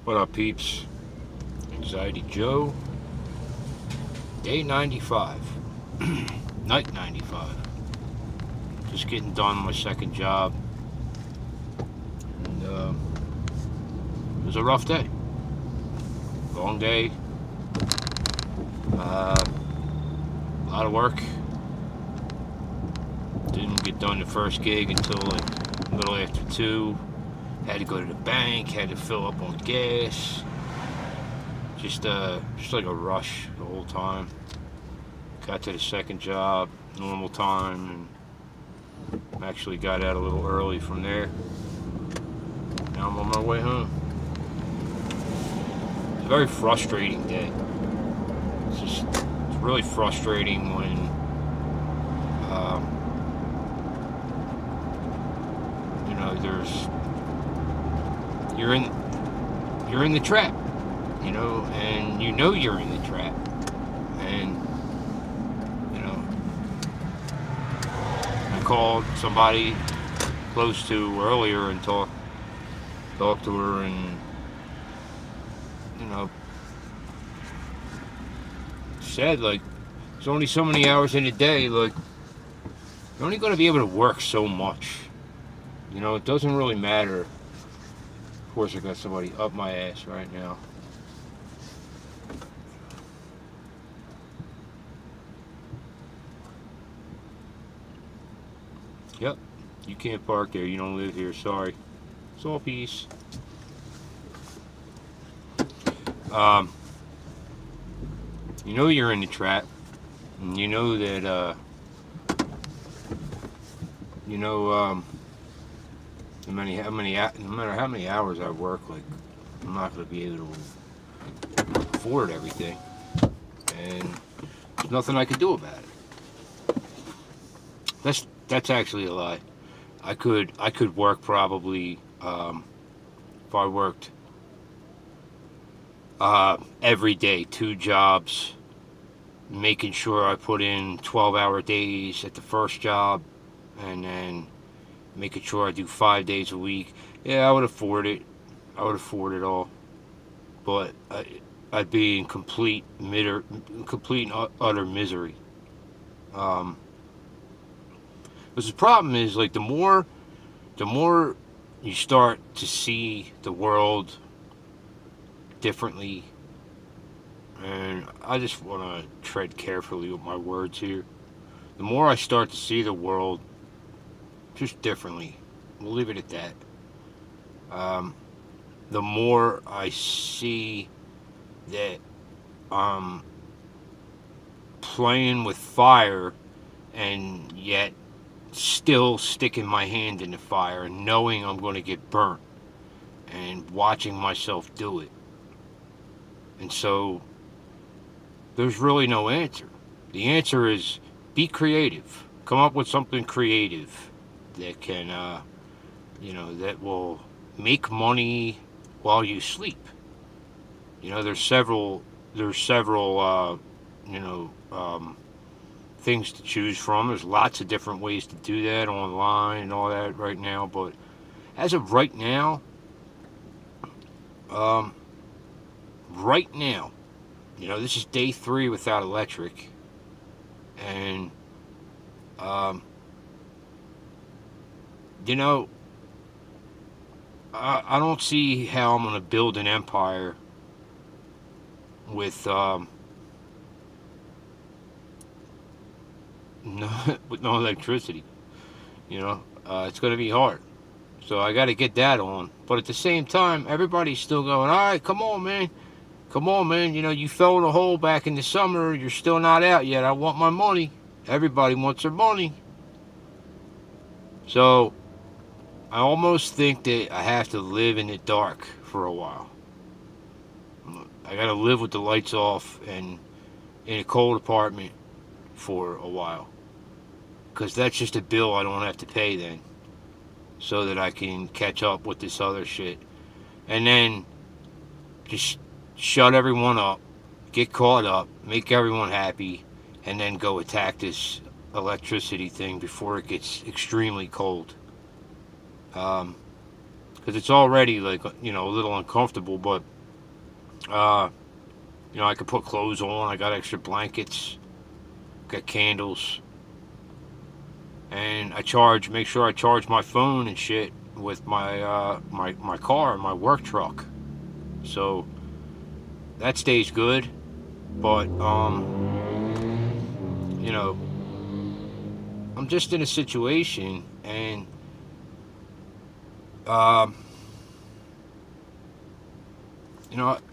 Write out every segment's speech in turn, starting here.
What up, peeps? Anxiety Joe, day 95, night 95. Just getting done my second job, and it was a rough day. Long day, a lot of work. Didn't get done the first gig until like a little after 2. Had to go to the bank, had to fill up on gas. Just like a rush the whole time. Got to the second job, normal time, and actually got out a little early from there. Now I'm on my way home. It's a very frustrating day. It's really frustrating when there's you're in the trap, and you're in the trap, and I called somebody close to earlier and talked to her, and said, like, there's only so many hours in a day. Like, you're only going to be able to work so much. It doesn't really matter. Of course, I got somebody up my ass right now. Yep, you can't park there. You don't live here. Sorry. It's all peace. Um, you're in the trap, and you know that. No matter how many hours I work, like, I'm not going to be able to afford everything, and there's nothing I can do about it. That's actually a lie. I could work probably, if I worked every day, 2 jobs, making sure I put in 12-hour days at the first job, and then making sure I do 5 days a week. Yeah, I would afford it. I would afford it all. But I'd be in complete and utter misery. Because the problem is, like, the more you start to see the world differently, and I just want to tread carefully with my words here. The more I start to see the world just differently, we'll leave it at that. The more I see that I'm playing with fire, and yet still sticking my hand in the fire and knowing I'm going to get burnt, and watching myself do it. And so there's really no answer. The answer is be creative. Come up with something creative that can, that will make money while you sleep. There's several, things to choose from. There's lots of different ways to do that online and all that right now. But as of right now, um, this is day 3 without electric, and I don't see how I'm gonna build an empire with no, with no electricity. It's gonna be hard. So I got to get that on. But at the same time, everybody's still going, all right, come on, man. Come on, man. You fell in a hole back in the summer. You're still not out yet. I want my money. Everybody wants their money. So I almost think that I have to live in the dark for a while. I got to live with the lights off and in a cold apartment for a while. Because that's just a bill I don't have to pay then. So that I can catch up with this other shit. And then just shut everyone up, get caught up, make everyone happy, and then go attack this electricity thing before it gets extremely cold. Because because it's already like a little uncomfortable. But uh, I could put clothes on. I got extra blankets, got candles, and make sure I charge my phone and shit with my car, my work truck. So that stays good. But you know, I'm just in a situation, and um,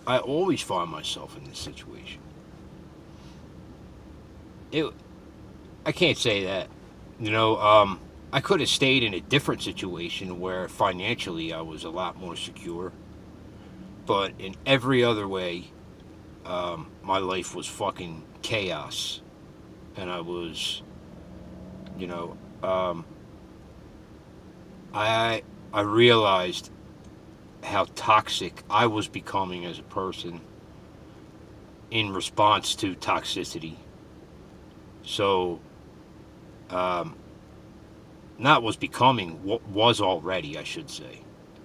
I always find myself in this situation. It, I can't say that. I could have stayed in a different situation where financially I was a lot more secure, but in every other way, my life was fucking chaos, and I was, you know, um, I realized how toxic I was becoming as a person in response to toxicity. So, um, not was becoming, was already, I should say.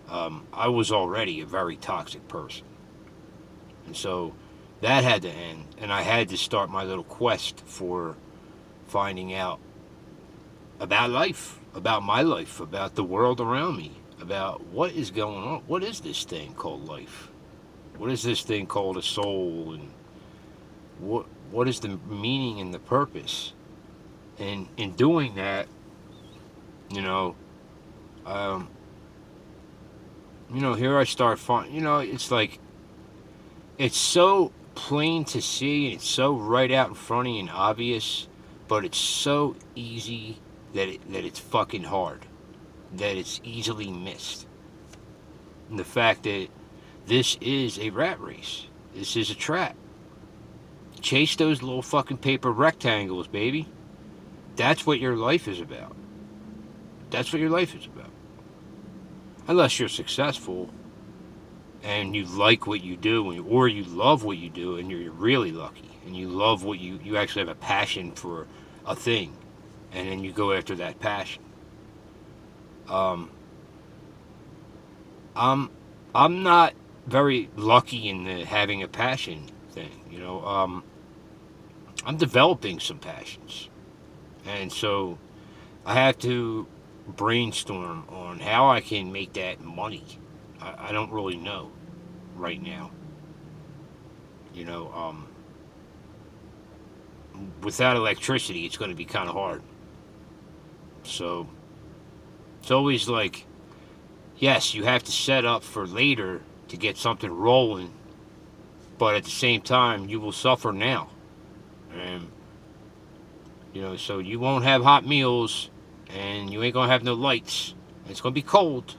I was already a very toxic person. And so that had to end. And I had to start my little quest for finding out about life, about my life, about the world around me, about what is going on. What is this thing called life? What is this thing called a soul? And what is the meaning and the purpose? And in doing that, you know, um, here I start finding, it's like, it's so plain to see and it's so right out in front of you and obvious, but it's so easy that it's fucking hard, that it's easily missed. And the fact that this is a rat race, this is a trap. Chase those little fucking paper rectangles, baby. That's what your life is about. That's what your life is about. Unless you're successful and you like what you do, or you love what you do, and you're really lucky, and you love what you actually have a passion for a thing, and then you go after that passion. Um, I'm I'm not very lucky in the having a passion thing. I'm developing some passions, and so I have to brainstorm on how I can make that money. I don't really know right now. You know, um, Without electricity, it's going to be kind of hard. So it's always like, yes, you have to set up for later to get something rolling, but at the same time, you will suffer now. And, so you won't have hot meals, and you ain't going to have no lights. It's going to be cold,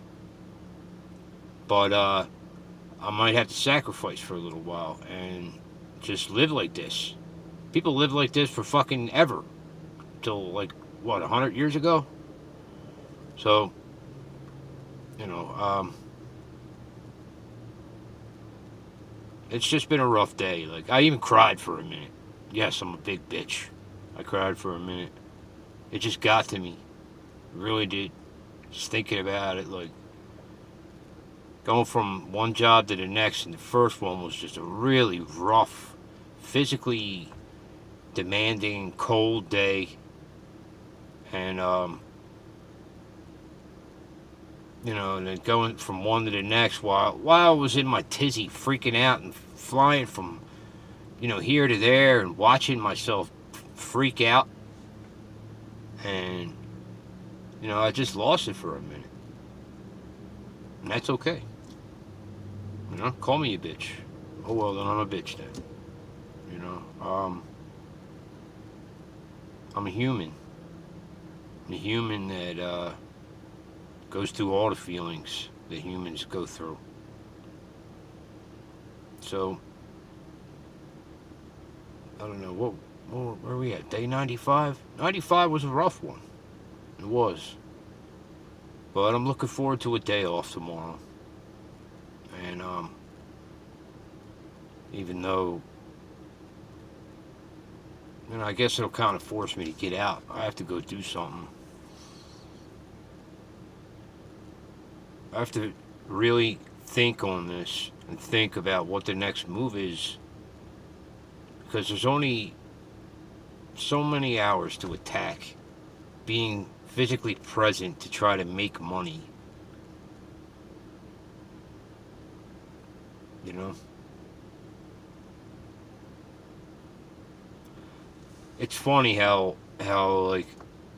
but I might have to sacrifice for a little while and just live like this. People live like this for fucking ever. Till, like, what, 100 years ago? So, you know, um, it's just been a rough day. Like, I even cried for a minute. Yes, I'm a big bitch. I cried for a minute. It just got to me. It really did. Just thinking about it, like, going from one job to the next, and the first one was just a really rough, physically demanding, cold day. And, and then going from one to the next while I was in my tizzy, freaking out and flying from, here to there and watching myself freak out. And, I just lost it for a minute. And that's okay. Call me a bitch. Oh, well, then I'm a bitch then. I'm a human. I'm a human that goes through all the feelings that humans go through. So, I don't know, where are we at? Day 95? 95 was a rough one. It was. But I'm looking forward to a day off tomorrow. And, even though, I guess it'll kind of force me to get out. I have to go do something. I have to really think on this and think about what the next move is, because there's only so many hours to attack. Being physically present to try to make money, you know? It's funny how like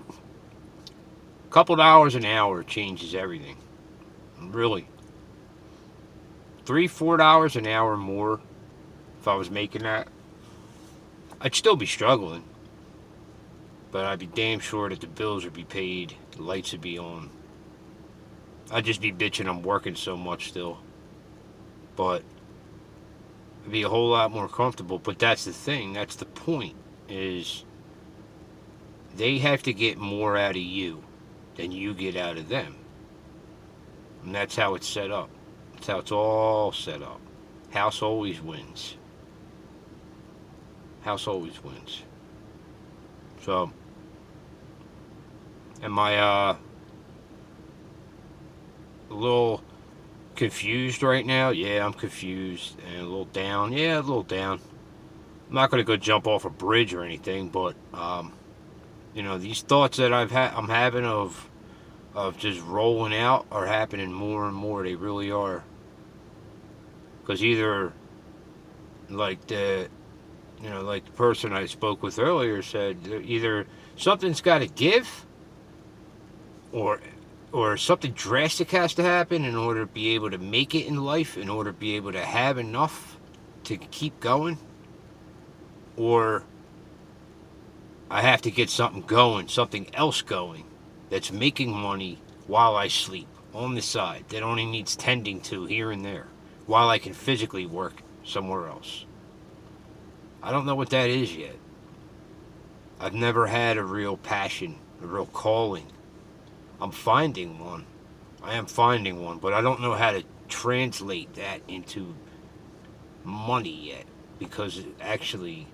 a couple dollars an hour changes everything. Really. $3, $4 an hour more, if I was making that, I'd still be struggling. But I'd be damn sure that the bills would be paid, the lights would be on. I'd just be bitching I'm working so much still. But it'd be a whole lot more comfortable. But that's the thing, that's the point, is they have to get more out of you than you get out of them. And that's how it's set up. That's how it's all set up. House always wins. House always wins. So, am I a little confused right now? Yeah, I'm confused and a little down. Yeah, a little down. I'm not gonna go jump off a bridge or anything, but these thoughts that I'm having of just rolling out are happening more and more. They really are. Because either like like the person I spoke with earlier said, either something's got to give, or something drastic has to happen in order to be able to make it in life, in order to be able to have enough to keep going, or I have to get something going, something else going, that's making money while I sleep on the side, that only needs tending to here and there, while I can physically work somewhere else. I don't know what that is yet. I've never had a real passion, a real calling. I'm finding one. I am finding one, but I don't know how to translate that into money yet, because actually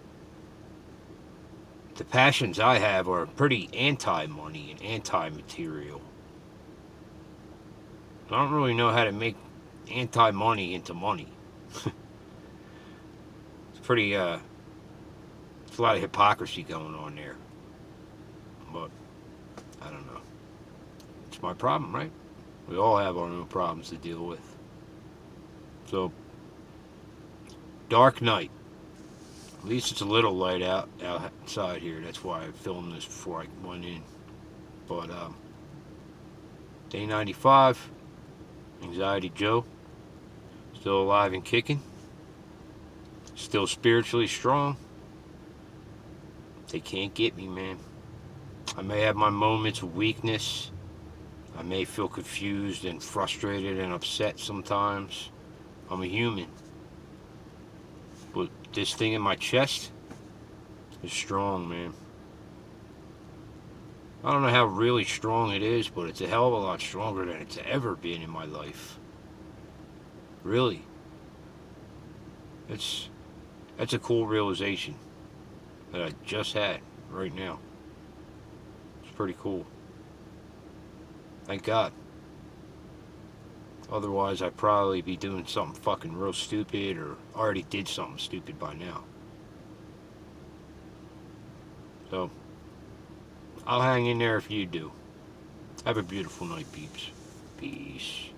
the passions I have are pretty anti-money and anti-material. I don't really know how to make anti-money into money. It's pretty, there's a lot of hypocrisy going on there. But, I don't know. It's my problem, right? We all have our own problems to deal with. So, dark night. At least it's a little light outside here. That's why I filmed this before I went in. But, day 95. Anxiety Joe. Still alive and kicking. Still spiritually strong. They can't get me, man. I may have my moments of weakness. I may feel confused and frustrated and upset sometimes. I'm a human. But this thing in my chest is strong, man. I don't know how really strong it is, but it's a hell of a lot stronger than it's ever been in my life. Really. That's a cool realization that I just had right now. It's pretty cool. Thank God. Otherwise, I'd probably be doing something fucking real stupid, or already did something stupid by now. So, I'll hang in there if you do. Have a beautiful night, peeps. Peace.